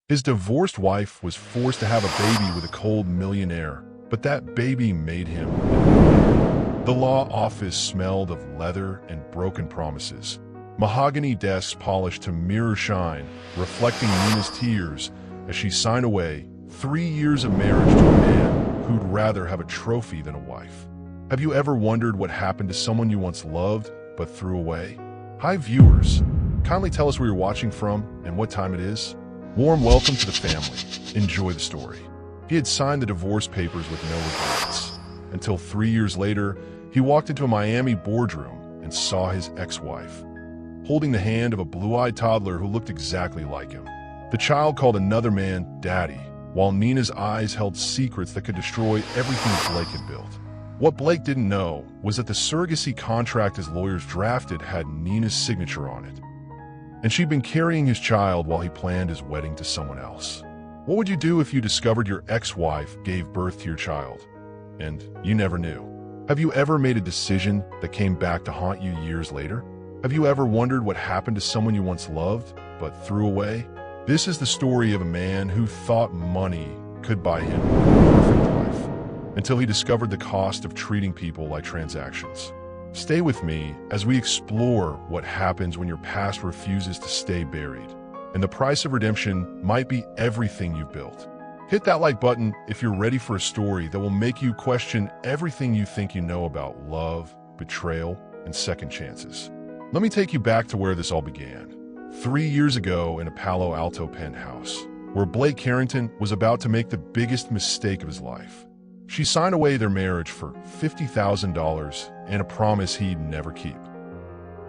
His divorced wife was forced to have a baby with a cold millionaire, but that baby made him. The law office smelled of leather and broken promises. Mahogany desks polished to mirror shine, reflecting Nina's tears as she signed away 3 years of marriage to a man who'd rather have a trophy than a wife. Have you ever wondered what happened to someone you once loved but threw away? Hi viewers, kindly tell us where you're watching from and what time it is. Warm welcome to the family. Enjoy the story. He had signed the divorce papers with no regrets. Until 3 years later, he walked into a Miami boardroom and saw his ex-wife, holding the hand of a blue-eyed toddler who looked exactly like him. The child called another man Daddy, while Nina's eyes held secrets that could destroy everything Blake had built. What Blake didn't know was that the surrogacy contract his lawyers drafted had Nina's signature on it, and she'd been carrying his child while he planned his wedding to someone else. What would you do if you discovered your ex-wife gave birth to your child, and you never knew? Have you ever made a decision that came back to haunt you years later? Have you ever wondered what happened to someone you once loved, but threw away? This is the story of a man who thought money could buy him a perfect life, until he discovered the cost of treating people like transactions. Stay with me as we explore what happens when your past refuses to stay buried, and the price of redemption might be everything you've built. Hit that like button if you're ready for a story that will make you question everything you think you know about love, betrayal, and second chances. Let me take you back to where this all began. 3 years ago in a Palo Alto penthouse, where Blake Carrington was about to make the biggest mistake of his life. She signed away their marriage for $50,000 and a promise he'd never keep.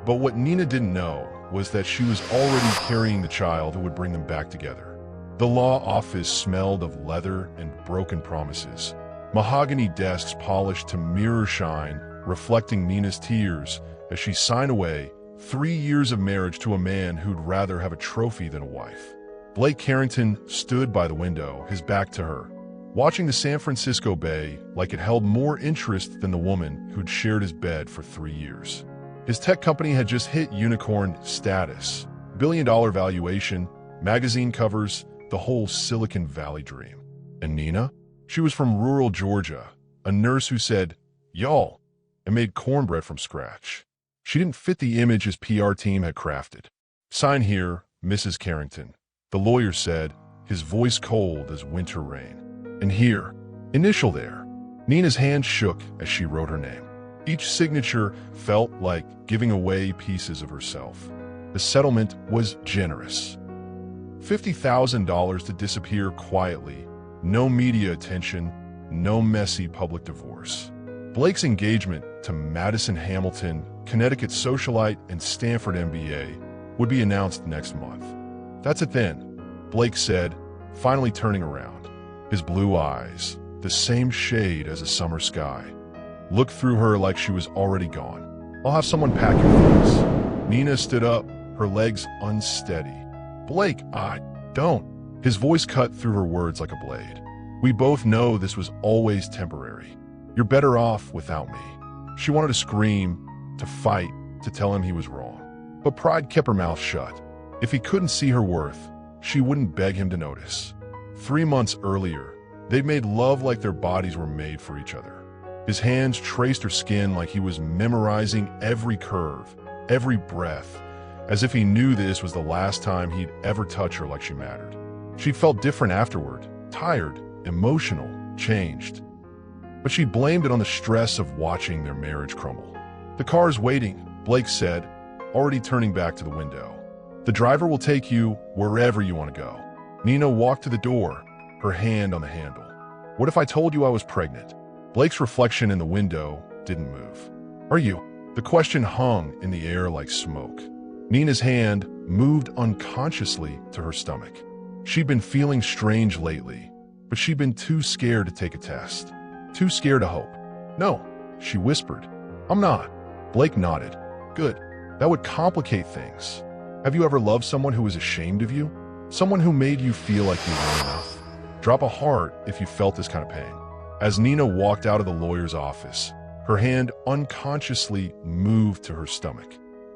But what Nina didn't know was that she was already carrying the child who would bring them back together. The law office smelled of leather and broken promises. Mahogany desks polished to mirror shine, reflecting Nina's tears as she signed away 3 years of marriage to a man who'd rather have a trophy than a wife. Blake Carrington stood by the window, his back to her, watching the San Francisco Bay like it held more interest than the woman who'd shared his bed for 3 years. His tech company had just hit unicorn status, billion-dollar valuation, magazine covers, the whole Silicon Valley dream. And Nina? She was from rural Georgia, a nurse who said, "Y'all," and made cornbread from scratch. She didn't fit the image his PR team had crafted. "Sign here, Mrs. Carrington," the lawyer said, his voice cold as winter rain. "And here, initial there." Nina's hand shook as she wrote her name. Each signature felt like giving away pieces of herself. The settlement was generous. $50,000 to disappear quietly, no media attention, no messy public divorce. Blake's engagement to Madison Hamilton, Connecticut socialite and Stanford MBA, would be announced next month. "That's it then," Blake said, finally turning around. His blue eyes, the same shade as a summer sky, looked through her like she was already gone. "I'll have someone pack your things." Nina stood up, her legs unsteady. "Blake, I don't." His voice cut through her words like a blade. "We both know this was always temporary. You're better off without me." She wanted to scream, to fight, to tell him he was wrong. But pride kept her mouth shut. If he couldn't see her worth, she wouldn't beg him to notice. 3 months earlier, they'd made love like their bodies were made for each other. His hands traced her skin like he was memorizing every curve, every breath, as if he knew this was the last time he'd ever touch her like she mattered. She felt different afterward, tired, emotional, changed. But she blamed it on the stress of watching their marriage crumble. "The car's waiting," Blake said, already turning back to the window. "The driver will take you wherever you want to go." Nina walked to the door, her hand on the handle. "What if I told you I was pregnant?" Blake's reflection in the window didn't move. "Are you?" The question hung in the air like smoke. Nina's hand moved unconsciously to her stomach. She'd been feeling strange lately, but she'd been too scared to take a test. Too scared to hope. "No," she whispered. "I'm not." Blake nodded. "Good. That would complicate things. Have you ever loved someone who was ashamed of you? Someone who made you feel like you weren't enough? Drop a heart if you felt this kind of pain." As Nina walked out of the lawyer's office, her hand unconsciously moved to her stomach.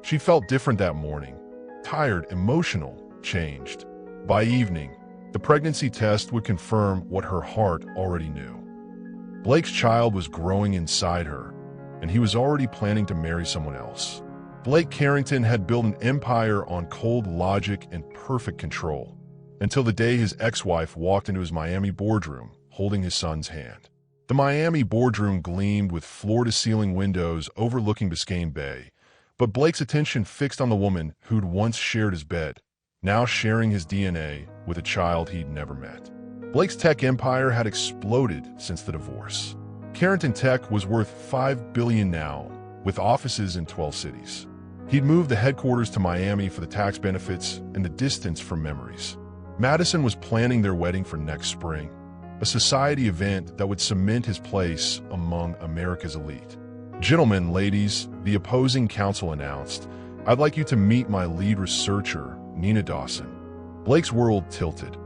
She felt different that morning. Tired, emotional, changed. By evening, The pregnancy test would confirm what her heart already knew. Blake's child was growing inside her, and he was already planning to marry someone else. Blake Carrington had built an empire on cold logic and perfect control, until the day his ex-wife walked into his Miami boardroom, holding his son's hand. The Miami boardroom gleamed with floor-to-ceiling windows overlooking Biscayne Bay, but Blake's attention fixed on the woman who'd once shared his bed, now sharing his DNA with a child he'd never met. Blake's tech empire had exploded since the divorce. Carrington Tech was worth $5 billion now, with offices in 12 cities. He'd moved the headquarters to Miami for the tax benefits and the distance from memories. Madison was planning their wedding for next spring, a society event that would cement his place among America's elite. "Gentlemen, ladies," the opposing counsel announced, "I'd like you to meet my lead researcher, Nina Dawson." Blake's world tilted.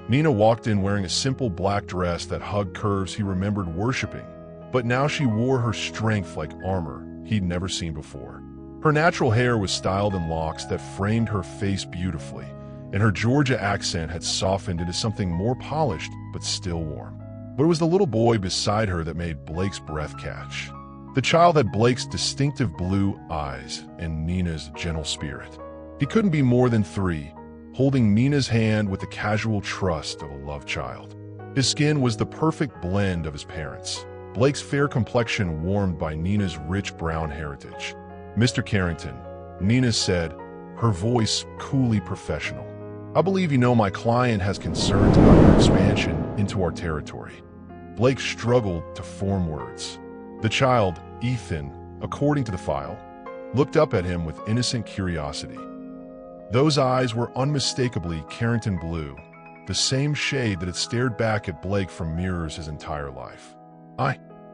Nina walked in wearing a simple black dress that hugged curves he remembered worshiping, but now she wore her strength like armor he'd never seen before. Her natural hair was styled in locks that framed her face beautifully, and her Georgia accent had softened into something more polished but still warm. But it was the little boy beside her that made Blake's breath catch. The child had Blake's distinctive blue eyes and Nina's gentle spirit. He couldn't be more than 3, holding Nina's hand with the casual trust of a loved child. His skin was the perfect blend of his parents', Blake's fair complexion warmed by Nina's rich brown heritage. "Mr. Carrington," Nina said, her voice coolly professional, "I believe you know my client has concerns about your expansion into our territory." Blake struggled to form words. The child, Ethan, according to the file, looked up at him with innocent curiosity. Those eyes were unmistakably Carrington blue, the same shade that had stared back at Blake from mirrors his entire life.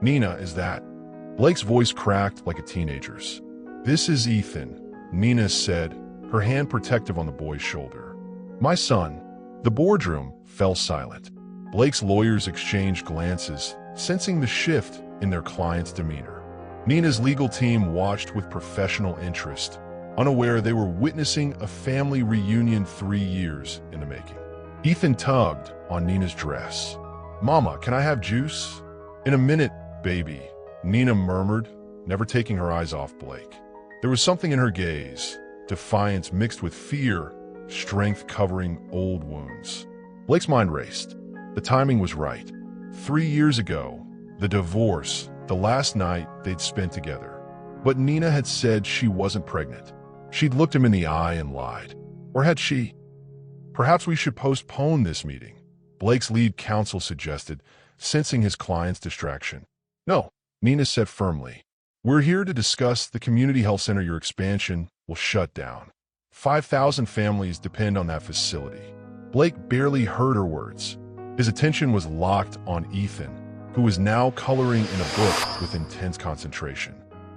Nina, is that?" Blake's voice cracked like a teenager's. "This is Ethan," Nina said, her hand protective on the boy's shoulder. "My son." The boardroom fell silent. Blake's lawyers exchanged glances, sensing the shift in their client's demeanor. Nina's legal team watched with professional interest, unaware they were witnessing a family reunion 3 years in the making. Ethan tugged on Nina's dress. "Mama, can I have juice?" "In a minute, baby," Nina murmured, never taking her eyes off Blake. There was something in her gaze, defiance mixed with fear, strength covering old wounds. Blake's mind raced. The timing was right. 3 years ago, the divorce, the last night they'd spent together. But Nina had said she wasn't pregnant. She'd looked him in the eye and lied. Or had she? "Perhaps we should postpone this meeting," Blake's lead counsel suggested, sensing his client's distraction. "No," Nina said firmly. "We're here to discuss the community health center your expansion will shut down. 5,000 families depend on that facility." Blake barely heard her words. His attention was locked on Ethan, who was now coloring in a book with intense concentration.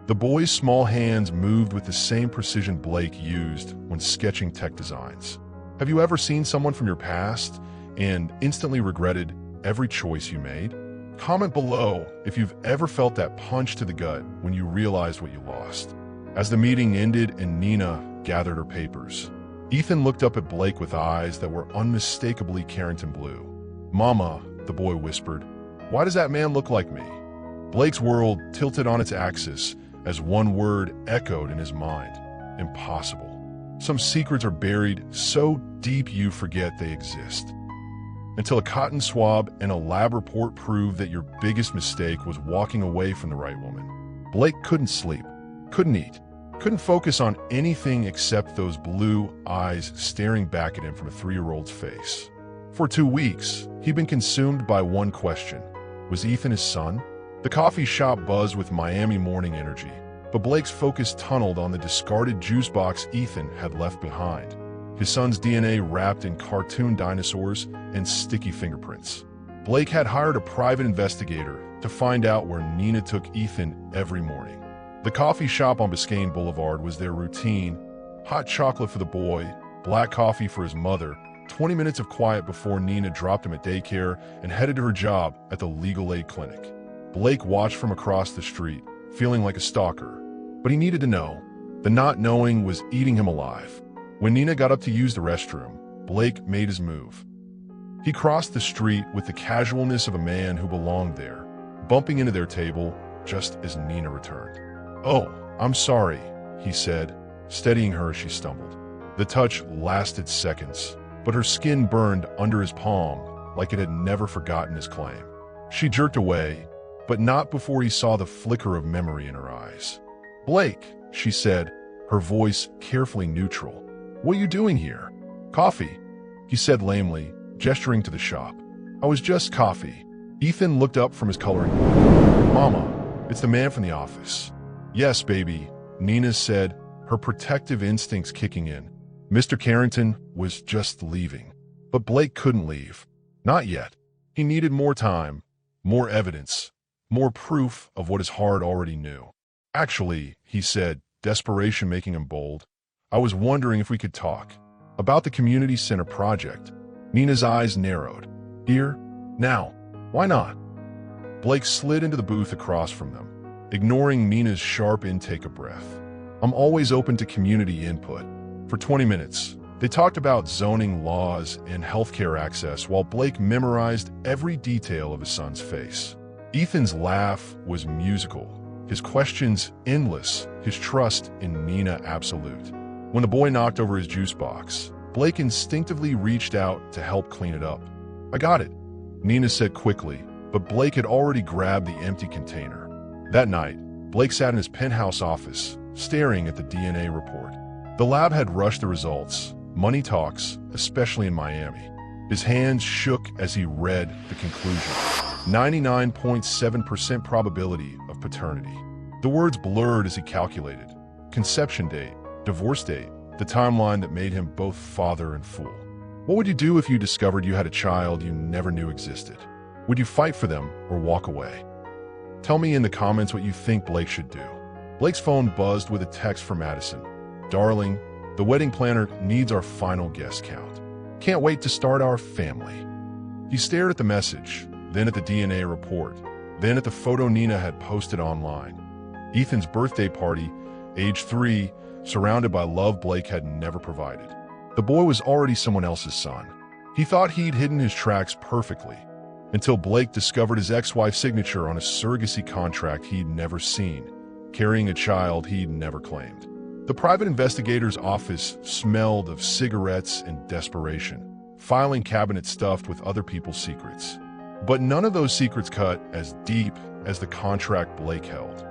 The boy's small hands moved with the same precision Blake used when sketching tech designs. Have you ever seen someone from your past and instantly regretted every choice you made? Comment below if you've ever felt that punch to the gut when you realized what you lost. As the meeting ended and Nina gathered her papers, Ethan looked up at Blake with eyes that were unmistakably Carrington blue. "Mama," the boy whispered, "why does that man look like me?" Blake's world tilted on its axis as one word echoed in his mind: impossible. Some secrets are buried so deep you forget they exist. Until a cotton swab and a lab report proved that your biggest mistake was walking away from the right woman. Blake couldn't sleep, couldn't eat, couldn't focus on anything except those blue eyes staring back at him from a 3-year-old's face. For 2 weeks, he'd been consumed by one question: was Ethan his son? The coffee shop buzzed with Miami morning energy, but Blake's focus tunneled on the discarded juice box Ethan had left behind. His son's DNA wrapped in cartoon dinosaurs and sticky fingerprints. Blake had hired a private investigator to find out where Nina took Ethan every morning. The coffee shop on Biscayne Boulevard was their routine: hot chocolate for the boy, black coffee for his mother, 20 minutes of quiet before Nina dropped him at daycare and headed to her job at the legal aid clinic. Blake watched from across the street, feeling like a stalker, but he needed to know. The not knowing was eating him alive. When Nina got up to use the restroom, Blake made his move. He crossed the street with the casualness of a man who belonged there, bumping into their table just as Nina returned. "Oh, I'm sorry," he said, steadying her as she stumbled. The touch lasted seconds, but her skin burned under his palm like it had never forgotten his claim. She jerked away, but not before he saw the flicker of memory in her eyes. "Blake," she said, her voice carefully neutral. "What are you doing here?" "Coffee," he said lamely, gesturing to the shop. "I was just coffee." Ethan looked up from his coloring book. "Mama, it's the man from the office." "Yes, baby," Nina said, her protective instincts kicking in. Mr. Carrington was just leaving. But Blake couldn't leave. Not yet. He needed more time, more evidence, more proof of what his heart already knew. "Actually," he said, desperation making him bold, "I was wondering if we could talk about the community center project." Nina's eyes narrowed. "Here? Now? Why not?" Blake slid into the booth across from them, ignoring Nina's sharp intake of breath. "I'm always open to community input." For 20 minutes, they talked about zoning laws and healthcare access while Blake memorized every detail of his son's face. Ethan's laugh was musical, his questions endless, his trust in Nina absolute. When the boy knocked over his juice box, Blake instinctively reached out to help clean it up. "I got it," Nina said quickly, but Blake had already grabbed the empty container. That night, Blake sat in his penthouse office, staring at the DNA report. The lab had rushed the results. Money talks, especially in Miami. His hands shook as he read the conclusion. 99.7% probability of paternity. The words blurred as he calculated. Conception date, divorce date, the timeline that made him both father and fool. What would you do if you discovered you had a child you never knew existed? Would you fight for them or walk away? Tell me in the comments what you think Blake should do. Blake's phone buzzed with a text from Madison. "Darling, the wedding planner needs our final guest count. Can't wait to start our family." He stared at the message, then at the DNA report, then at the photo Nina had posted online. Ethan's birthday party, age 3, surrounded by love Blake had never provided. The boy was already someone else's son. He thought he'd hidden his tracks perfectly, until Blake discovered his ex-wife's signature on a surrogacy contract he'd never seen, carrying a child he'd never claimed. The private investigator's office smelled of cigarettes and desperation, filing cabinets stuffed with other people's secrets. But none of those secrets cut as deep as the contract Blake held.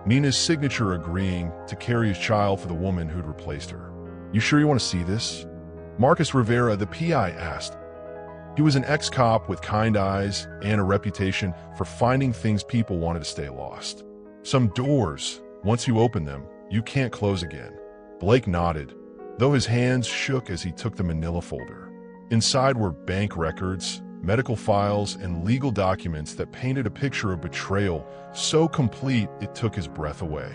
Nina's signature agreeing to carry his child for the woman who'd replaced her. "You sure you want to see this?" Marcus Rivera, the PI, asked. He was an ex-cop with kind eyes and a reputation for finding things people wanted to stay lost. "Some doors, once you open them, you can't close again." Blake nodded, though his hands shook as he took the manila folder. Inside were bank records, medical files, and legal documents that painted a picture of betrayal so complete it took his breath away.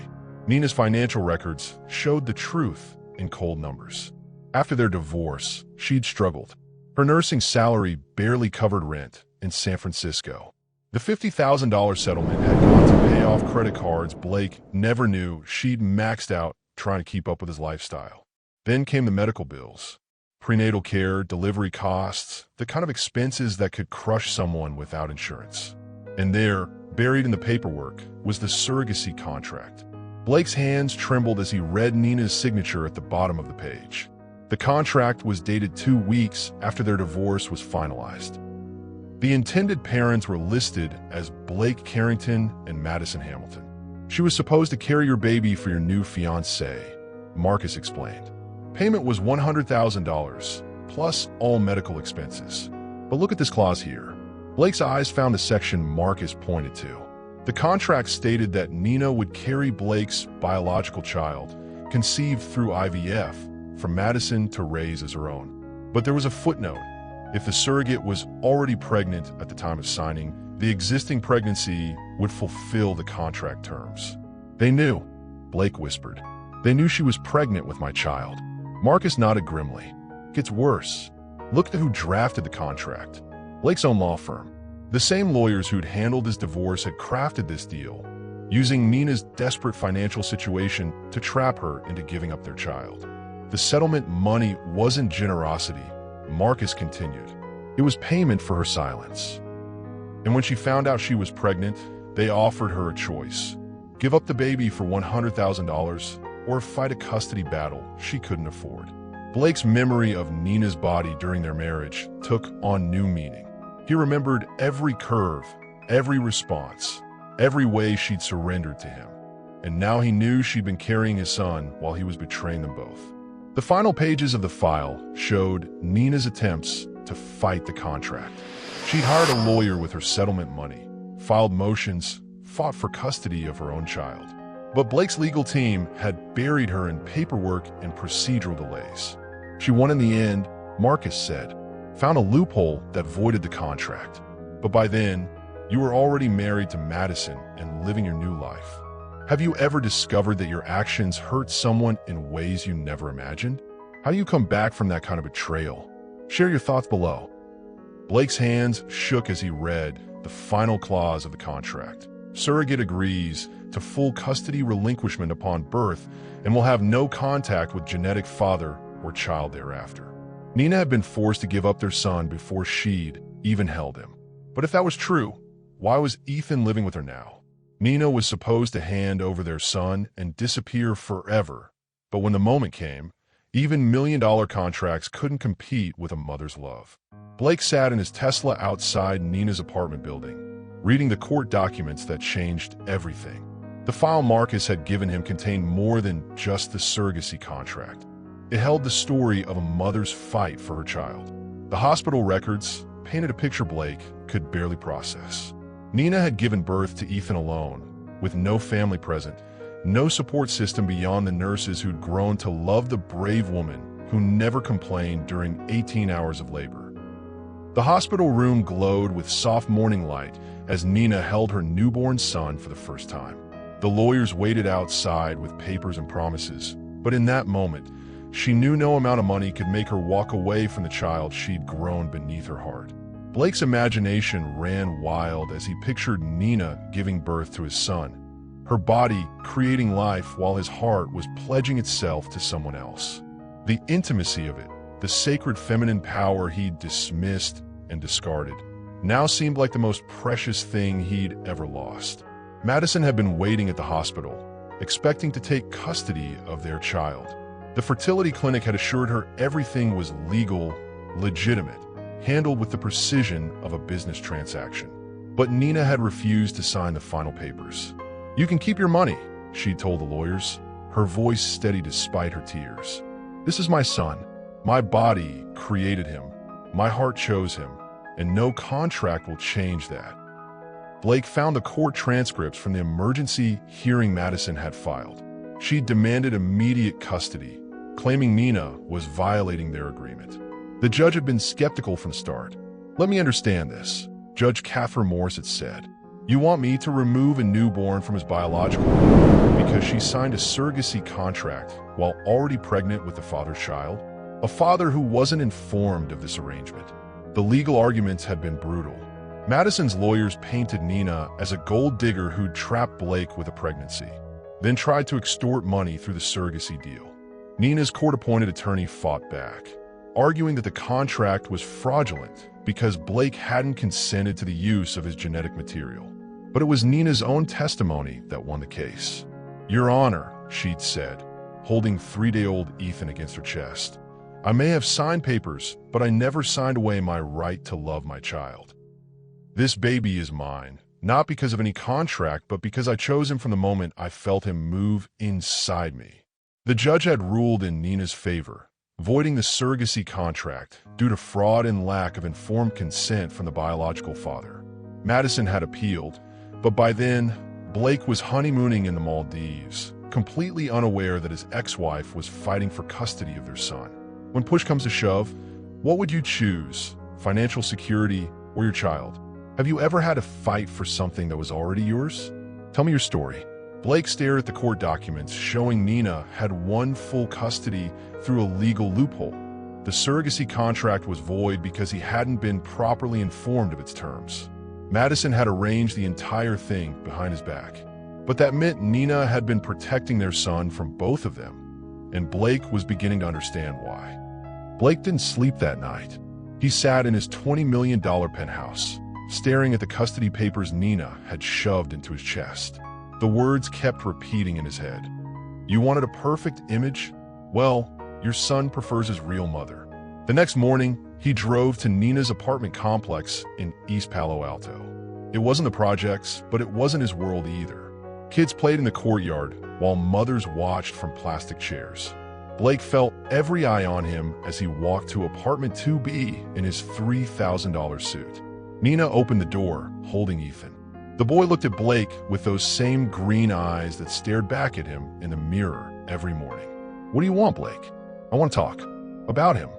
Nina's financial records showed the truth in cold numbers. After their divorce, she'd struggled. Her nursing salary barely covered rent in San Francisco. The $50,000 settlement had gone to pay off credit cards Blake never knew she'd maxed out trying to keep up with his lifestyle. Then came the medical bills. Prenatal care, delivery costs, the kind of expenses that could crush someone without insurance. And there, buried in the paperwork, was the surrogacy contract. Blake's hands trembled as he read Nina's signature at the bottom of the page. The contract was dated 2 weeks after their divorce was finalized. The intended parents were listed as Blake Carrington and Madison Hamilton. "She was supposed to carry your baby for your new fiancé," Marcus explained. Payment was $100,000, plus all medical expenses. But look at this clause here. Blake's eyes found the section Marcus pointed to. The contract stated that Nina would carry Blake's biological child, conceived through IVF, from Madison to raise as her own. But there was a footnote. If the surrogate was already pregnant at the time of signing, the existing pregnancy would fulfill the contract terms. "They knew," Blake whispered. "They knew she was pregnant with my child." Marcus nodded grimly. "Gets worse. Look at who drafted the contract. Blake's own law firm. The same lawyers who'd handled his divorce had crafted this deal, using Nina's desperate financial situation to trap her into giving up their child. The settlement money wasn't generosity," Marcus continued. It was payment for her silence. And when she found out she was pregnant, they offered her a choice. Give up the baby for $100,000 or fight a custody battle she couldn't afford. Blake's memory of Nina's body during their marriage took on new meaning. He remembered every curve, every response, every way she'd surrendered to him. And now he knew she'd been carrying his son while he was betraying them both. The final pages of the file showed Nina's attempts to fight the contract. She'd hired a lawyer with her settlement money, filed motions, fought for custody of her own child. But Blake's legal team had buried her in paperwork and procedural delays. She won in the end, Marcus said, found a loophole that voided the contract. But by then, you were already married to Madison and living your new life. Have you ever discovered that your actions hurt someone in ways you never imagined? How do you come back from that kind of betrayal? Share your thoughts below. Blake's hands shook as he read the final clause of the contract. Surrogate agrees to full custody relinquishment upon birth and will have no contact with genetic father or child thereafter. Nina had been forced to give up their son before she'd even held him. But if that was true, why was Ethan living with her now? Nina was supposed to hand over their son and disappear forever. But when the moment came, even million-dollar contracts couldn't compete with a mother's love. Blake sat in his Tesla outside Nina's apartment building, reading the court documents that changed everything. The file Marcus had given him contained more than just the surrogacy contract. It held the story of a mother's fight for her child. The hospital records painted a picture Blake could barely process. Nina had given birth to Ethan alone, with no family present, no support system beyond the nurses who'd grown to love the brave woman who never complained during 18 hours of labor. The hospital room glowed with soft morning light as Nina held her newborn son for the first time. The lawyers waited outside with papers and promises, but in that moment, she knew no amount of money could make her walk away from the child she'd grown beneath her heart. Blake's imagination ran wild as he pictured Nina giving birth to his son, her body creating life while his heart was pledging itself to someone else. The intimacy of it, the sacred feminine power he'd dismissed and discarded, now seemed like the most precious thing he'd ever lost. Madison had been waiting at the hospital, expecting to take custody of their child. The fertility clinic had assured her everything was legal, legitimate, handled with the precision of a business transaction. But Nina had refused to sign the final papers. "You can keep your money," she told the lawyers, her voice steady despite her tears. "This is my son. My body created him. My heart chose him, and no contract will change that." Blake found the court transcripts from the emergency hearing Madison had filed. She demanded immediate custody, claiming Nina was violating their agreement. The judge had been skeptical from the start. "Let me understand this," Judge Catherine Morris had said. "You want me to remove a newborn from his biological because she signed a surrogacy contract while already pregnant with the father's child? A father who wasn't informed of this arrangement." The legal arguments had been brutal. Madison's lawyers painted Nina as a gold digger who'd trapped Blake with a pregnancy, then tried to extort money through the surrogacy deal. Nina's court-appointed attorney fought back, arguing that the contract was fraudulent because Blake hadn't consented to the use of his genetic material. But it was Nina's own testimony that won the case. "Your Honor," she'd said, holding 3-day-old Ethan against her chest, "I may have signed papers, but I never signed away my right to love my child. This baby is mine, not because of any contract, but because I chose him from the moment I felt him move inside me." The judge had ruled in Nina's favor, voiding the surrogacy contract due to fraud and lack of informed consent from the biological father. Madison had appealed, but by then, Blake was honeymooning in the Maldives, completely unaware that his ex-wife was fighting for custody of their son. When push comes to shove, what would you choose, financial security or your child? Have you ever had to fight for something that was already yours? Tell me your story. Blake stared at the court documents showing Nina had won full custody through a legal loophole. The surrogacy contract was void because he hadn't been properly informed of its terms. Madison had arranged the entire thing behind his back. But that meant Nina had been protecting their son from both of them, and Blake was beginning to understand why. Blake didn't sleep that night. He sat in his $20 million penthouse, staring at the custody papers Nina had shoved into his chest. The words kept repeating in his head. You wanted a perfect image? Well, your son prefers his real mother. The next morning, he drove to Nina's apartment complex in East Palo Alto. It wasn't the projects, but it wasn't his world either. Kids played in the courtyard while mothers watched from plastic chairs. Blake felt every eye on him as he walked to apartment 2B in his $3,000 suit. Nina opened the door, holding Ethan. The boy looked at Blake with those same green eyes that stared back at him in the mirror every morning. What do you want, Blake? I want to talk. About him.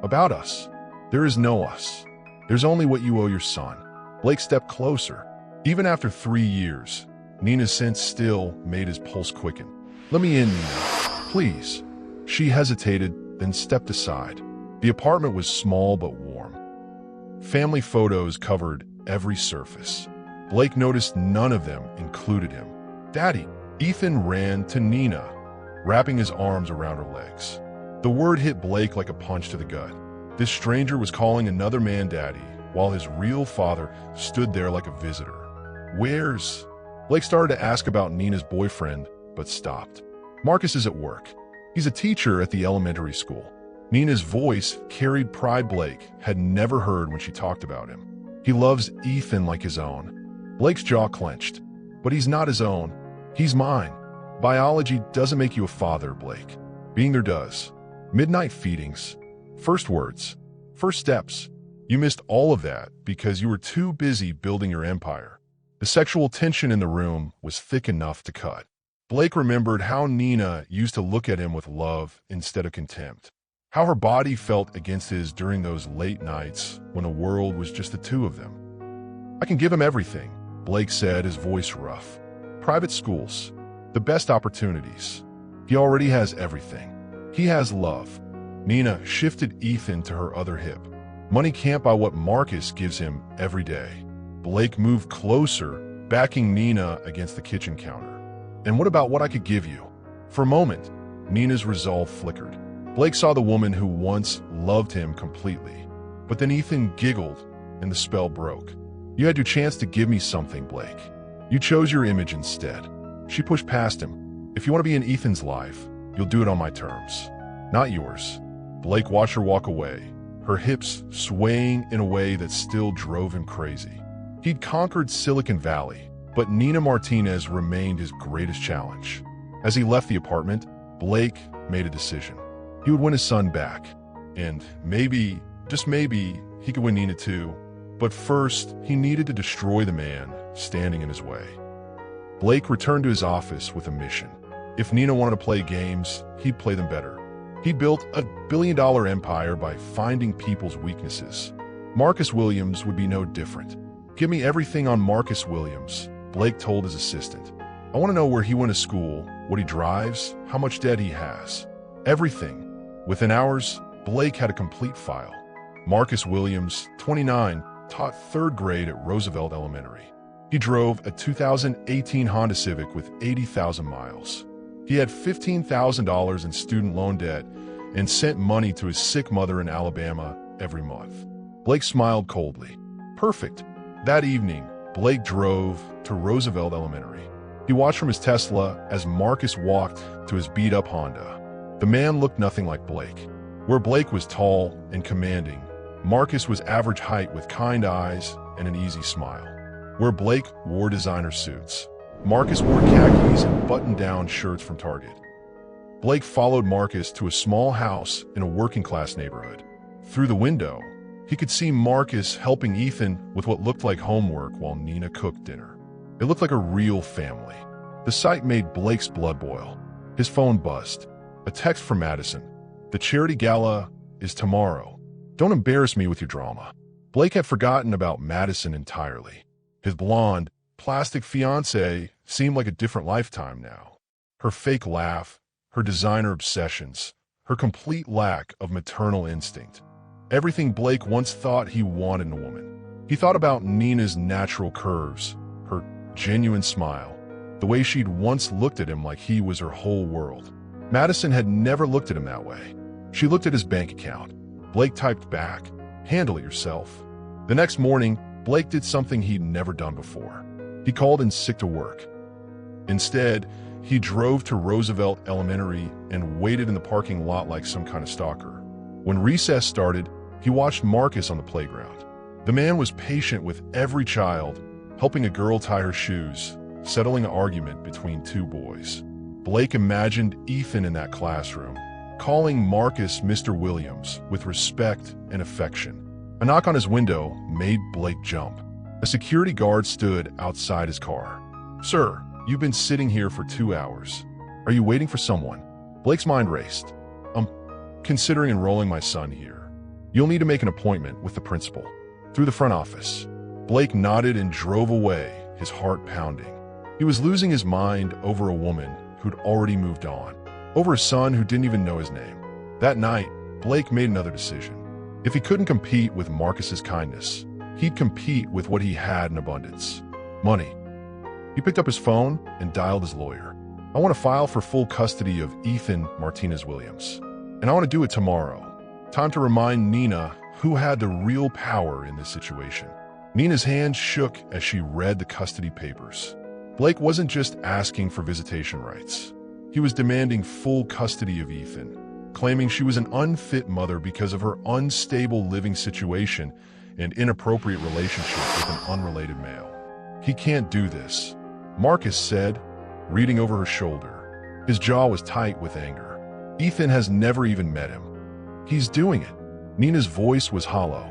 About us. There is no us. There's only what you owe your son. Blake stepped closer. Even after 3 years, Nina's sense still made his pulse quicken. Let me in, Nina. Please. She hesitated, then stepped aside. The apartment was small but warm. Family photos covered every surface. Blake noticed none of them included him. Daddy! Ethan ran to Nina, wrapping his arms around her legs. The word hit Blake like a punch to the gut. This stranger was calling another man daddy, while his real father stood there like a visitor. Where's... Blake started to ask about Nina's boyfriend, but stopped. Marcus is at work. He's a teacher at the elementary school. Nina's voice carried pride Blake had never heard when she talked about him. He loves Ethan like his own. Blake's jaw clenched. But he's not his own. He's mine. Biology doesn't make you a father, Blake. Being there does. Midnight feedings. First words. First steps. You missed all of that because you were too busy building your empire. The sexual tension in the room was thick enough to cut. Blake remembered how Nina used to look at him with love instead of contempt. How her body felt against his during those late nights when the world was just the two of them. I can give him everything, Blake said, his voice rough. Private schools. The best opportunities. He already has everything. He has love. Nina shifted Ethan to her other hip. Money can't buy what Marcus gives him every day. Blake moved closer, backing Nina against the kitchen counter. And what about what I could give you? For a moment, Nina's resolve flickered. Blake saw the woman who once loved him completely. But then Ethan giggled, and the spell broke. You had your chance to give me something, Blake. You chose your image instead. She pushed past him. If you want to be in Ethan's life, you'll do it on my terms, not yours. Blake watched her walk away, her hips swaying in a way that still drove him crazy. He'd conquered Silicon Valley, but Nina Martinez remained his greatest challenge. As he left the apartment, Blake made a decision. He would win his son back. And maybe, just maybe, he could win Nina too. But first, he needed to destroy the man standing in his way. Blake returned to his office with a mission. If Nina wanted to play games, he'd play them better. He built a billion-dollar empire by finding people's weaknesses. Marcus Williams would be no different. Give me everything on Marcus Williams, Blake told his assistant. I want to know where he went to school, what he drives, how much debt he has. Everything. Within hours, Blake had a complete file. Marcus Williams, 29, taught 3rd grade at Roosevelt Elementary. He drove a 2018 Honda Civic with 80,000 miles. He had $15,000 in student loan debt and sent money to his sick mother in Alabama every month. Blake smiled coldly. Perfect. That evening, Blake drove to Roosevelt Elementary. He watched from his Tesla as Marcus walked to his beat-up Honda. The man looked nothing like Blake. Where Blake was tall and commanding, Marcus was average height with kind eyes and an easy smile. Where Blake wore designer suits, Marcus wore khakis and button-down shirts from Target. Blake followed Marcus to a small house in a working-class neighborhood. Through the window, he could see Marcus helping Ethan with what looked like homework while Nina cooked dinner. It looked like a real family. The sight made Blake's blood boil. His phone buzzed. A text from Madison. The charity gala is tomorrow. Don't embarrass me with your drama. Blake had forgotten about Madison entirely. His blonde, plastic fiancée seemed like a different lifetime now. Her fake laugh, her designer obsessions, her complete lack of maternal instinct. Everything Blake once thought he wanted in a woman. He thought about Nina's natural curves, her genuine smile, the way she'd once looked at him like he was her whole world. Madison had never looked at him that way. She looked at his bank account. Blake typed back, Handle it yourself. The next morning, Blake did something he'd never done before. He called in sick to work. Instead, he drove to Roosevelt Elementary and waited in the parking lot like some kind of stalker. When recess started, he watched Marcus on the playground. The man was patient with every child, helping a girl tie her shoes, settling an argument between two boys. Blake imagined Ethan in that classroom, calling Marcus Mr. Williams with respect and affection. A knock on his window made Blake jump. A security guard stood outside his car. "Sir, you've been sitting here for 2 hours. Are you waiting for someone?" Blake's mind raced. "I'm considering enrolling my son here. You'll need to make an appointment with the principal." Through the front office, Blake nodded and drove away, his heart pounding. He was losing his mind over a woman who'd already moved on, over a son who didn't even know his name. That night, Blake made another decision. If he couldn't compete with Marcus's kindness, he'd compete with what he had in abundance: money. He picked up his phone and dialed his lawyer. "I want to file for full custody of Ethan Martinez Williams, and I want to do it tomorrow. Time to remind Nina who had the real power in this situation." Nina's hand shook as she read the custody papers. Blake wasn't just asking for visitation rights. He was demanding full custody of Ethan, claiming she was an unfit mother because of her unstable living situation and inappropriate relationship with an unrelated male. "He can't do this," Marcus said, reading over her shoulder. His jaw was tight with anger. "Ethan has never even met him. He's doing it." Nina's voice was hollow,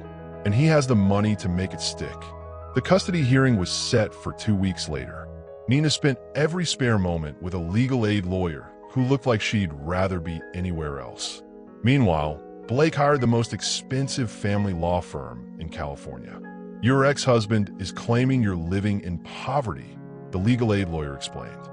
"and he has the money to make it stick." The custody hearing was set for 2 weeks later. Nina spent every spare moment with a legal aid lawyer who looked like she'd rather be anywhere else. Meanwhile, Blake hired the most expensive family law firm in California. "Your ex-husband is claiming you're living in poverty," the legal aid lawyer explained.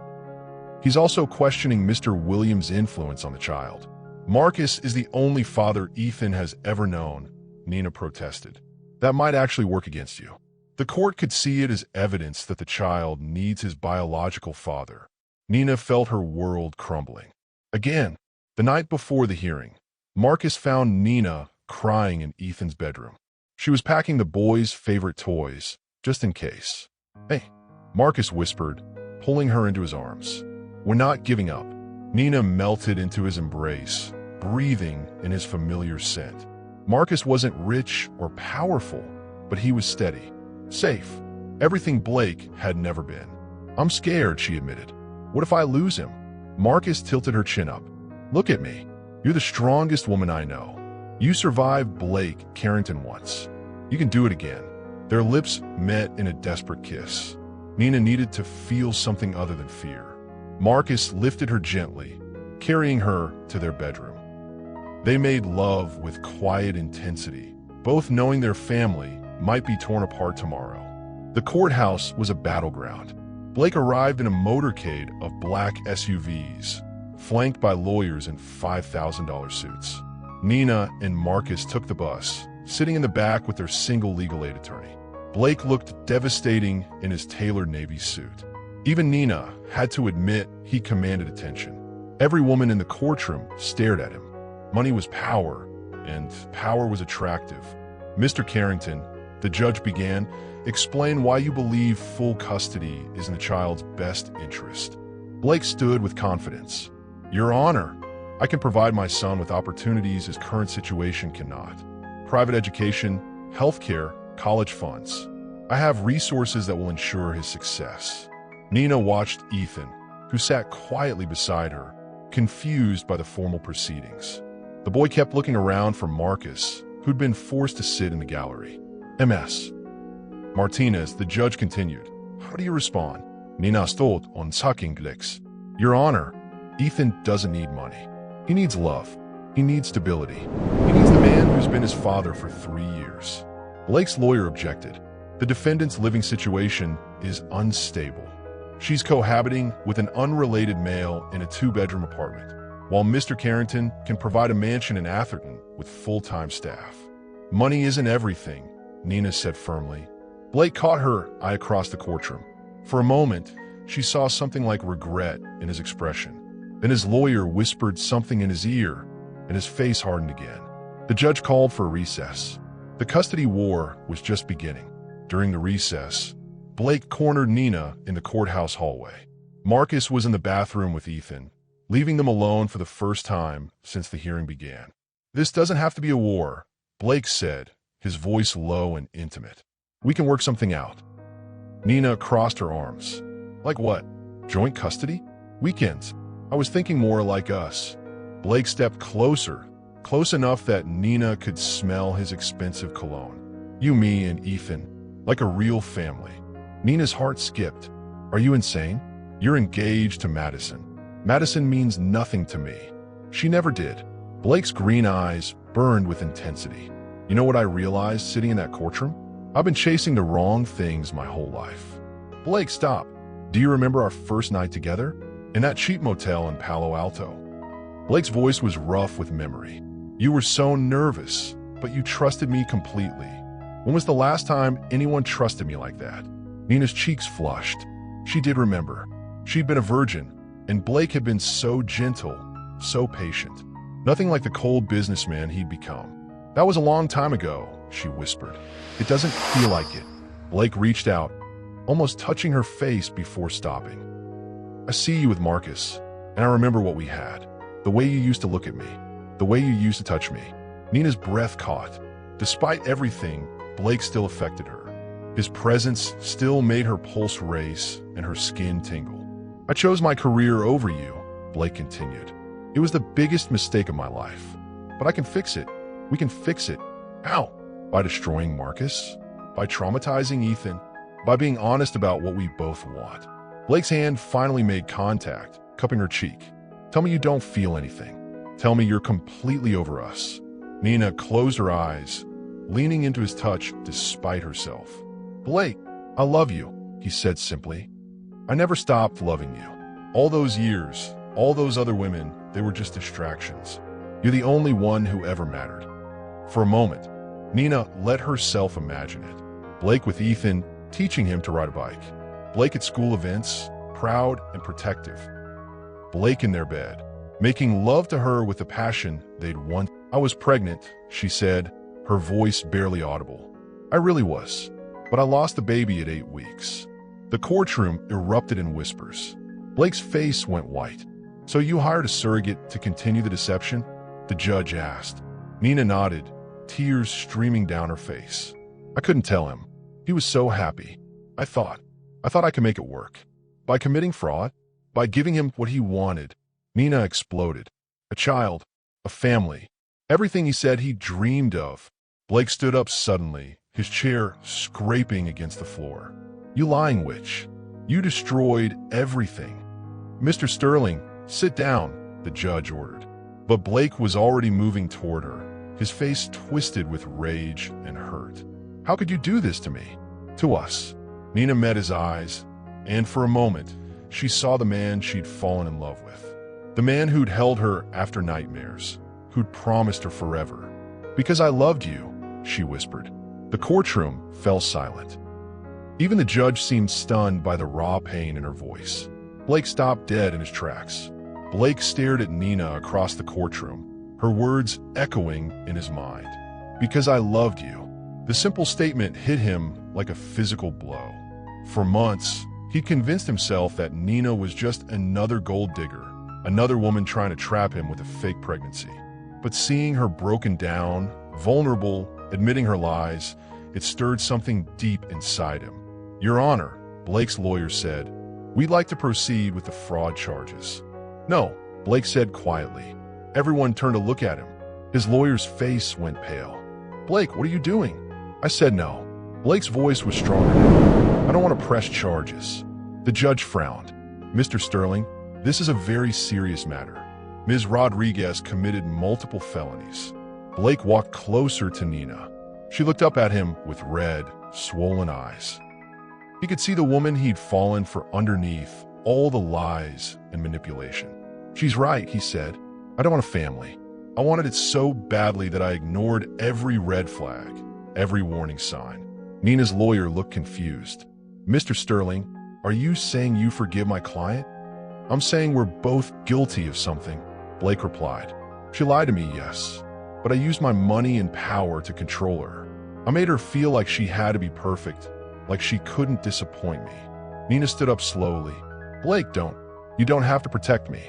"He's also questioning Mr. Williams' influence on the child." "Marcus is the only father Ethan has ever known," Nina protested. "That might actually work against you." The court could see it as evidence that the child needs his biological father. Nina felt her world crumbling. Again, the night before the hearing, Marcus found Nina crying in Ethan's bedroom. She was packing the boy's favorite toys, just in case. "Hey," Marcus whispered, pulling her into his arms. "We're not giving up." Nina melted into his embrace, breathing in his familiar scent. Marcus wasn't rich or powerful, but he was steady. Safe. Everything Blake had never been. "I'm scared," she admitted. "What if I lose him?" Marcus tilted her chin up. "Look at me. You're the strongest woman I know. You survived Blake Carrington once. You can do it again." Their lips met in a desperate kiss. Nina needed to feel something other than fear. Marcus lifted her gently, carrying her to their bedroom. They made love with quiet intensity, both knowing their family might be torn apart tomorrow. The courthouse was a battleground. Blake arrived in a motorcade of black SUVs, flanked by lawyers in $5,000 suits. Nina and Marcus took the bus, sitting in the back with their single legal aid attorney. Blake looked devastating in his tailored navy suit. Even Nina had to admit he commanded attention. Every woman in the courtroom stared at him. Money was power, and power was attractive. "Mr. Carrington," the judge began, "explain why you believe full custody is in the child's best interest." Blake stood with confidence. "Your Honor, I can provide my son with opportunities his current situation cannot. Private education, healthcare, college funds. I have resources that will ensure his success." Nina watched Ethan, who sat quietly beside her, confused by the formal proceedings. The boy kept looking around for Marcus, who'd been forced to sit in the gallery. "Ms. Martinez," the judge continued. "How do you respond?" "Nina stod on sucking licks." "Your Honor, Ethan doesn't need money. He needs love. He needs stability. He needs the man who's been his father for 3 years." Blake's lawyer objected. "The defendant's living situation is unstable. She's cohabiting with an unrelated male in a 2-bedroom apartment, while Mr. Carrington can provide a mansion in Atherton with full-time staff." "Money isn't everything," Nina said firmly. Blake caught her eye across the courtroom. For a moment, she saw something like regret in his expression. Then his lawyer whispered something in his ear, and his face hardened again. The judge called for a recess. The custody war was just beginning. During the recess, Blake cornered Nina in the courthouse hallway. Marcus was in the bathroom with Ethan, leaving them alone for the first time since the hearing began. "This doesn't have to be a war," Blake said, his voice low and intimate. "We can work something out." Nina crossed her arms. "Like what? Joint custody? Weekends? I was thinking more like us." Blake stepped closer, close enough that Nina could smell his expensive cologne. "You, me, and Ethan, like a real family." Nina's heart skipped. "Are you insane? You're engaged to Madison. Madison means nothing to me." She never did. Blake's green eyes burned with intensity. "You know what I realized sitting in that courtroom? I've been chasing the wrong things my whole life." "Blake, stop. Do you remember our first night together? In that cheap motel in Palo Alto?" Blake's voice was rough with memory. "You were so nervous, but you trusted me completely. When was the last time anyone trusted me like that?" Nina's cheeks flushed. She did remember. She'd been a virgin, and Blake had been so gentle, so patient. Nothing like the cold businessman he'd become. "That was a long time ago," she whispered. "It doesn't feel like it." Blake reached out, almost touching her face before stopping. "I see you with Marcus, and I remember what we had. The way you used to look at me, the way you used to touch me." Nina's breath caught. Despite everything, Blake still affected her. His presence still made her pulse race and her skin tingle. "I chose my career over you," Blake continued. "It was the biggest mistake of my life. But I can fix it. We can fix it." "How?" "By destroying Marcus, by traumatizing Ethan, by being honest about what we both want." Blake's hand finally made contact, cupping her cheek. "Tell me you don't feel anything. Tell me you're completely over us." Nina closed her eyes, leaning into his touch despite herself. "Blake, I love you," he said simply. "I never stopped loving you. All those years, all those other women, they were just distractions. You're the only one who ever mattered." For a moment, Nina let herself imagine it. Blake with Ethan, teaching him to ride a bike. Blake at school events, proud and protective. Blake in their bed, making love to her with the passion they'd once. "I was pregnant," she said, her voice barely audible. "I really was. But I lost the baby at 8 weeks." The courtroom erupted in whispers. Blake's face went white. "So you hired a surrogate to continue the deception?" the judge asked. Nina nodded, tears streaming down her face. "I couldn't tell him. He was so happy. I thought I could make it work. By committing fraud, by giving him what he wanted." Nina exploded. "A child, a family, everything he said he dreamed of." Blake stood up suddenly, his chair scraping against the floor. "You lying witch. You destroyed everything." "Mr. Sterling, sit down," the judge ordered. But Blake was already moving toward her, his face twisted with rage and hurt. "How could you do this to me? To us?" Nina met his eyes, and for a moment, she saw the man she'd fallen in love with. The man who'd held her after nightmares, who'd promised her forever. "Because I loved you," she whispered. The courtroom fell silent. Even the judge seemed stunned by the raw pain in her voice. Blake stopped dead in his tracks. Blake stared at Nina across the courtroom, her words echoing in his mind. "Because I loved you." The simple statement hit him like a physical blow. For months, he convinced himself that Nina was just another gold digger, another woman trying to trap him with a fake pregnancy. But seeing her broken down, vulnerable, admitting her lies, it stirred something deep inside him. "Your Honor," Blake's lawyer said, "we'd like to proceed with the fraud charges." "No," Blake said quietly. Everyone turned to look at him. His lawyer's face went pale. "Blake, what are you doing?" "I said no." Blake's voice was stronger now. "I don't want to press charges." The judge frowned. "Mr. Sterling, this is a very serious matter. Ms. Rodriguez committed multiple felonies." Blake walked closer to Nina. She looked up at him with red, swollen eyes. He could see the woman he'd fallen for underneath all the lies and manipulation. "She's right," he said. "I don't want a family. I wanted it so badly that I ignored every red flag, every warning sign." Nina's lawyer looked confused. "Mr. Sterling, are you saying you forgive my client?" "I'm saying we're both guilty of something," Blake replied. "She lied to me, yes, but I used my money and power to control her. I made her feel like she had to be perfect, like she couldn't disappoint me. Nina stood up slowly. Blake, you don't have to protect me.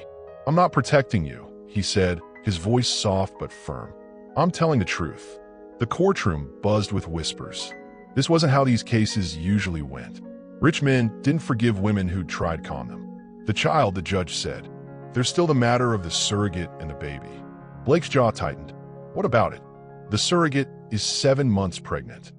I'm not protecting you, he said, his voice soft but firm. I'm telling the truth. The courtroom buzzed with whispers. This wasn't how these cases usually went. Rich men didn't forgive women who'd tried to con them. The child, the judge said. There's still the matter of the surrogate and the baby. Blake's jaw tightened. What about it? The surrogate is 7 months pregnant.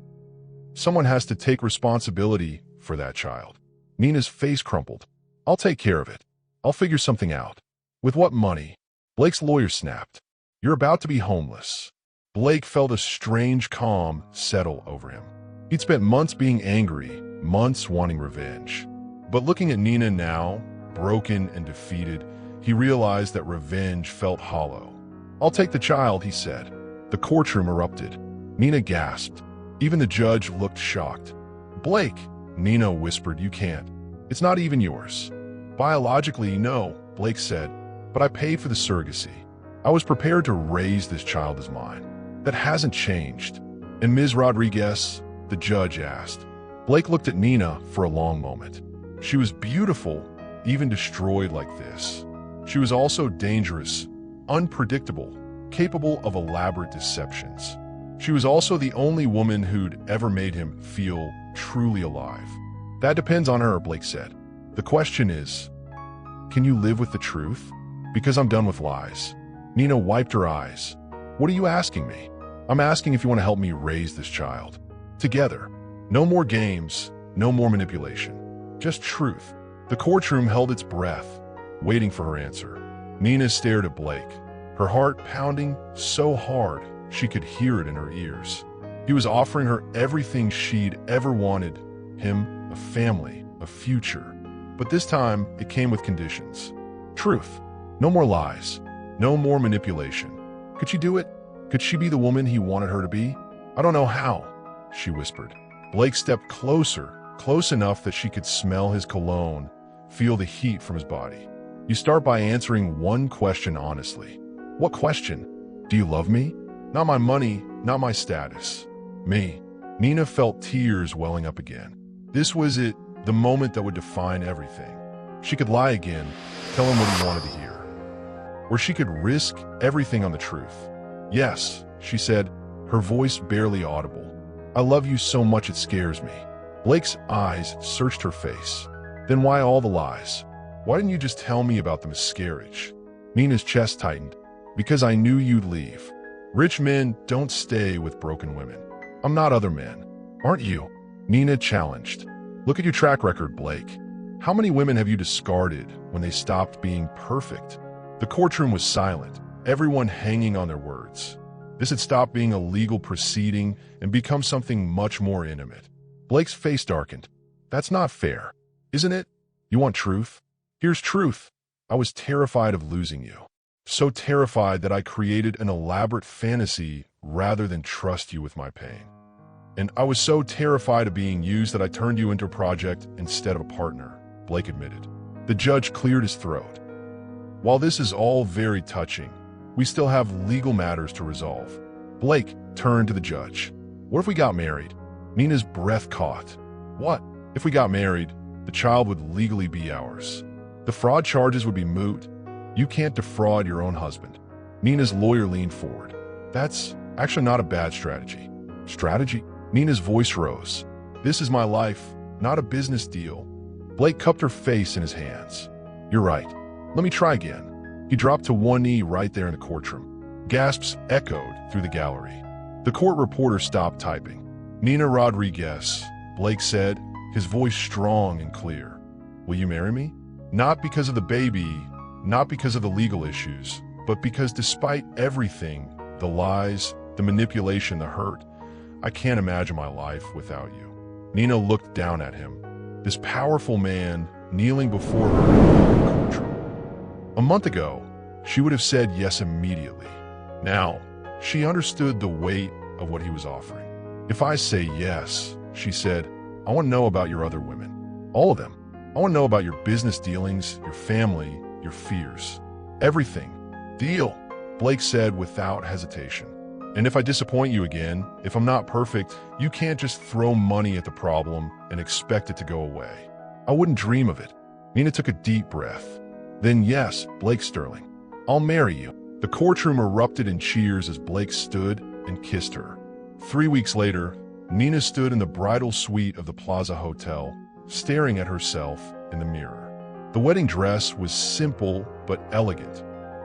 Someone has to take responsibility for that child. Nina's face crumpled. I'll take care of it. I'll figure something out. With what money? Blake's lawyer snapped. You're about to be homeless. Blake felt a strange calm settle over him. He'd spent months being angry, months wanting revenge. But looking at Nina now, broken and defeated, he realized that revenge felt hollow. I'll take the child, he said. The courtroom erupted. Nina gasped. Even the judge looked shocked. Blake, Nina whispered, you can't. It's not even yours. Biologically, no, Blake said, but I paid for the surrogacy. I was prepared to raise this child as mine. That hasn't changed. And Ms. Rodriguez, the judge asked. Blake looked at Nina for a long moment. She was beautiful, even destroyed like this. She was also dangerous, unpredictable, capable of elaborate deceptions. She was also the only woman who'd ever made him feel truly alive. That depends on her, Blake said. The question is, can you live with the truth? Because I'm done with lies. Nina wiped her eyes. What are you asking me? I'm asking if you want to help me raise this child. Together. No more games, no more manipulation. Just truth. The courtroom held its breath, waiting for her answer. Nina stared at Blake, her heart pounding so hard she could hear it in her ears. He was offering her everything she'd ever wanted, him, a family, a future. But this time, it came with conditions. Truth. No more lies. No more manipulation. Could she do it? Could she be the woman he wanted her to be? I don't know how, she whispered. Blake stepped closer, close enough that she could smell his cologne, feel the heat from his body. You start by answering one question honestly. What question? Do you love me? Not my money, not my status. Me. Nina felt tears welling up again. This was it, the moment that would define everything. She could lie again, tell him what he wanted to hear. Or she could risk everything on the truth. Yes, she said, her voice barely audible. I love you so much it scares me. Blake's eyes searched her face. Then why all the lies? Why didn't you just tell me about the miscarriage? Nina's chest tightened. Because I knew you'd leave. Rich men don't stay with broken women. I'm not other men. Aren't you? Nina challenged. Look at your track record, Blake. How many women have you discarded when they stopped being perfect? The courtroom was silent, everyone hanging on their words. This had stopped being a legal proceeding and become something much more intimate. Blake's face darkened. That's not fair, isn't it? You want truth? Here's truth. I was terrified of losing you. So terrified that I created an elaborate fantasy rather than trust you with my pain. And I was so terrified of being used that I turned you into a project instead of a partner, Blake admitted. The judge cleared his throat. While this is all very touching, we still have legal matters to resolve. Blake turned to the judge. What if we got married? Nina's breath caught. What? If we got married, the child would legally be ours. The fraud charges would be moot. You can't defraud your own husband. Nina's lawyer leaned forward. That's actually not a bad strategy. Strategy? Nina's voice rose. This is my life, not a business deal. Blake cupped her face in his hands. You're right. Let me try again. He dropped to one knee right there in the courtroom. Gasps echoed through the gallery. The court reporter stopped typing. Nina Rodriguez, Blake said, his voice strong and clear. Will you marry me? Not because of the baby, not because of the legal issues, but because despite everything, the lies, the manipulation, the hurt, I can't imagine my life without you. Nina looked down at him, this powerful man kneeling before her in the courtroom. A month ago, she would have said yes immediately. Now, she understood the weight of what he was offering. If I say yes, she said, I want to know about your other women. All of them. I want to know about your business dealings, your family, your fears. Everything. Deal, Blake said without hesitation. And if I disappoint you again, if I'm not perfect, you can't just throw money at the problem and expect it to go away. I wouldn't dream of it. Nina took a deep breath. Then yes, Blake Sterling, I'll marry you. The courtroom erupted in cheers as Blake stood and kissed her. 3 weeks later, Nina stood in the bridal suite of the Plaza Hotel, staring at herself in the mirror. The wedding dress was simple but elegant,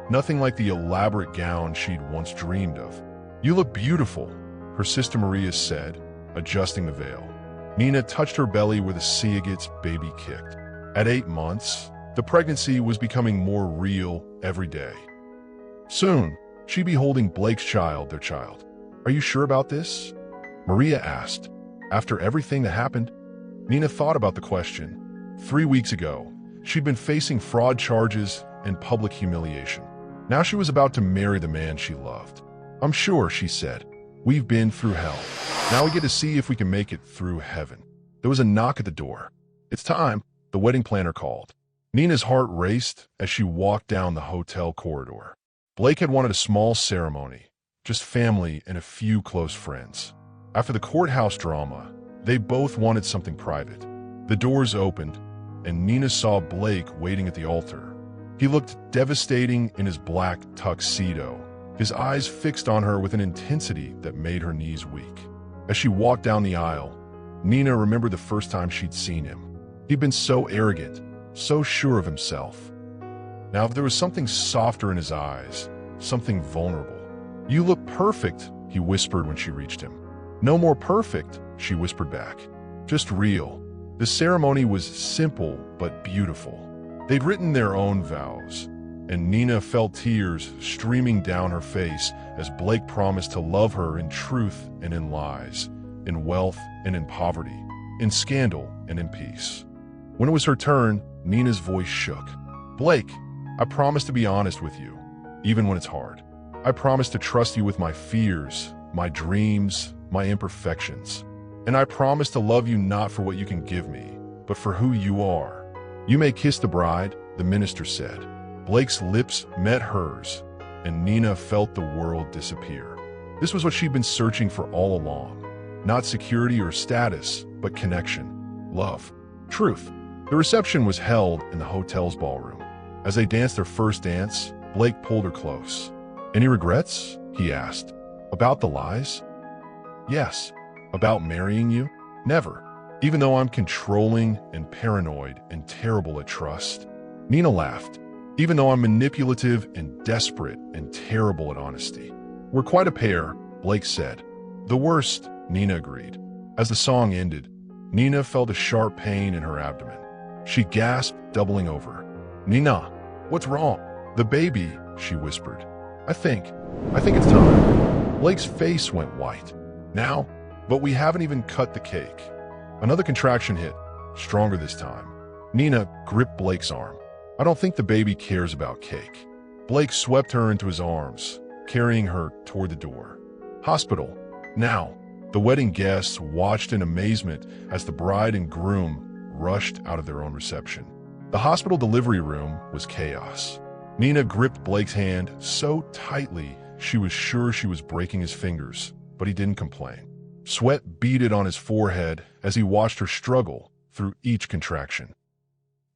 nothing like the elaborate gown she'd once dreamed of. "You look beautiful," her sister Maria said, adjusting the veil. Nina touched her belly where the surrogate's baby kicked. At 8 months, the pregnancy was becoming more real every day. Soon, she'd be holding Blake's child, their child. "Are you sure about this?" Maria asked. After everything that happened, Nina thought about the question. 3 weeks ago, she'd been facing fraud charges and public humiliation. Now she was about to marry the man she loved. "I'm sure," she said. "We've been through hell. Now we get to see if we can make it through heaven." There was a knock at the door. "It's time," the wedding planner called. Nina's heart raced as she walked down the hotel corridor. Blake had wanted a small ceremony, just family and a few close friends. After the courthouse drama, they both wanted something private. The doors opened, and Nina saw Blake waiting at the altar. He looked devastating in his black tuxedo, his eyes fixed on her with an intensity that made her knees weak. As she walked down the aisle, Nina remembered the first time she'd seen him. He'd been so arrogant, so sure of himself. Now there was something softer in his eyes, something vulnerable. "You look perfect," he whispered when she reached him. "No more perfect," she whispered back. "Just real." The ceremony was simple but beautiful. They'd written their own vows, and Nina felt tears streaming down her face as Blake promised to love her in truth and in lies, in wealth and in poverty, in scandal and in peace. When it was her turn, Nina's voice shook. "Blake, I promise to be honest with you, even when it's hard. I promise to trust you with my fears, my dreams, my imperfections. And I promise to love you not for what you can give me, but for who you are." "You may kiss the bride," the minister said. Blake's lips met hers, and Nina felt the world disappear. This was what she'd been searching for all along. Not security or status, but connection, love, truth. The reception was held in the hotel's ballroom. As they danced their first dance, Blake pulled her close. "Any regrets?" he asked. "About the lies?" "Yes." "About marrying you?" "Never. Even though I'm controlling and paranoid and terrible at trust." Nina laughed. "Even though I'm manipulative and desperate and terrible at honesty." "We're quite a pair," Blake said. "The worst," Nina agreed. As the song ended, Nina felt a sharp pain in her abdomen. She gasped, doubling over. "Nina, what's wrong?" "The baby," she whispered. I think it's time." Blake's face went white. "Now? But we haven't even cut the cake." Another contraction hit, stronger this time. Nina gripped Blake's arm. "I don't think the baby cares about cake." Blake swept her into his arms, carrying her toward the door. "Hospital, now." The wedding guests watched in amazement as the bride and groom rushed out of their own reception. The hospital delivery room was chaos. Nina gripped Blake's hand so tightly she was sure she was breaking his fingers, but he didn't complain. Sweat beaded on his forehead as he watched her struggle through each contraction.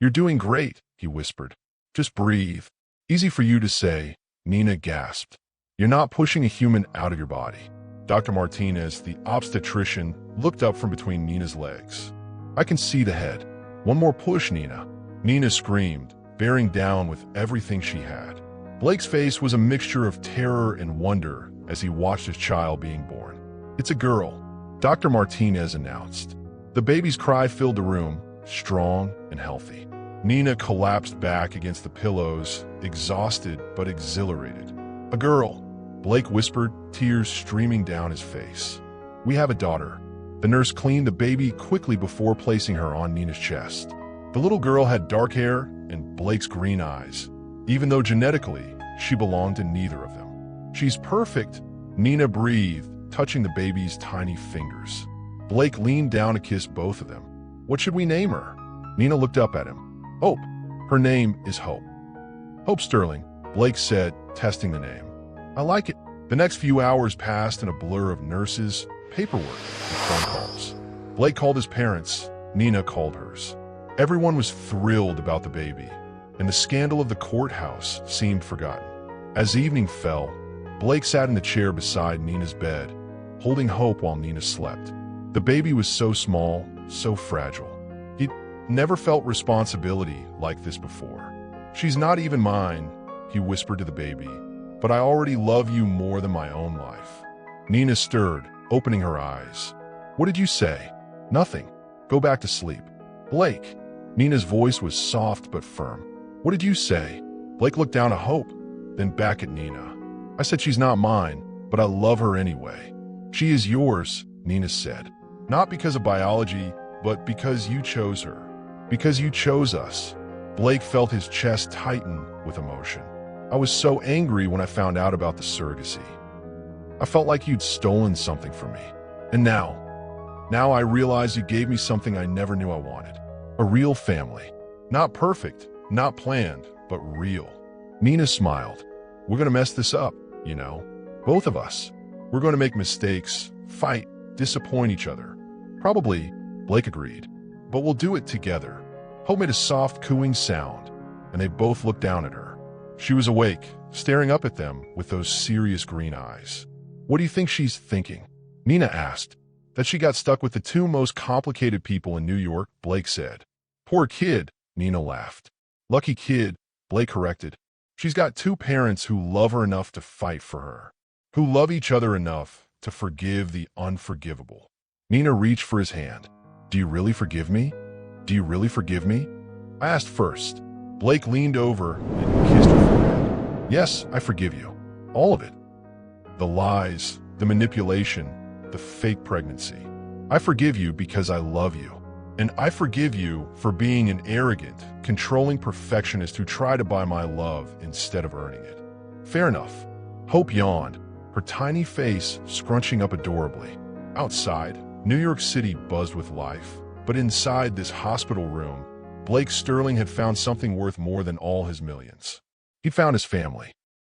"You're doing great," he whispered. "Just breathe." "Easy for you to say," Nina gasped. "You're not pushing a human out of your body." Dr. Martinez, the obstetrician, looked up from between Nina's legs. "I can see the head." "One more push, Nina." Nina screamed, bearing down with everything she had. Blake's face was a mixture of terror and wonder as he watched his child being born. "It's a girl," Dr. Martinez announced. The baby's cry filled the room, strong and healthy. Nina collapsed back against the pillows, exhausted but exhilarated. "A girl," Blake whispered, tears streaming down his face. "We have a daughter." The nurse cleaned the baby quickly before placing her on Nina's chest. The little girl had dark hair and Blake's green eyes, even though genetically she belonged to neither of them. "She's perfect," Nina breathed, touching the baby's tiny fingers. Blake leaned down to kiss both of them. "What should we name her?" Nina looked up at him. "Hope. Her name is Hope." "Hope Sterling," Blake said, testing the name. "I like it." The next few hours passed in a blur of nurses, paperwork, and phone calls. Blake called his parents. Nina called hers. Everyone was thrilled about the baby, and the scandal of the courthouse seemed forgotten. As evening fell, Blake sat in the chair beside Nina's bed, holding hope while Nina slept. The baby was so small, so fragile. He'd never felt responsibility like this before. "She's not even mine," he whispered to the baby, "but I already love you more than my own life." Nina stirred, opening her eyes. "What did you say?" "Nothing. Go back to sleep." "Blake." Nina's voice was soft but firm. "What did you say?" Blake looked down at Hope, then back at Nina. "I said she's not mine, but I love her anyway." "She is yours," Nina said. "Not because of biology, but because you chose her. Because you chose us." Blake felt his chest tighten with emotion. "I was so angry when I found out about the surrogacy. I felt like you'd stolen something from me. And now I realize you gave me something I never knew I wanted. A real family. Not perfect, not planned, but real." Nina smiled. "We're gonna mess this up, you know. Both of us. We're gonna make mistakes, fight, disappoint each other. Probably," Blake agreed. "But we'll do it together." Hope made a soft cooing sound, and they both looked down at her. She was awake, staring up at them with those serious green eyes. "What do you think she's thinking?" Nina asked. "That she got stuck with the two most complicated people in New York," Blake said. "Poor kid," Nina laughed. "Lucky kid," Blake corrected. "She's got two parents who love her enough to fight for her, who love each other enough to forgive the unforgivable." Nina reached for his hand. "Do you really forgive me? Do you really forgive me?" "I asked first." Blake leaned over and kissed her forehead. "Yes, I forgive you. All of it. The lies, the manipulation, the fake pregnancy. I forgive you because I love you. And I forgive you for being an arrogant, controlling perfectionist who tried to buy my love instead of earning it." "Fair enough." Hope yawned, her tiny face scrunching up adorably. Outside, New York City buzzed with life, but inside this hospital room, Blake Sterling had found something worth more than all his millions. He'd found his family.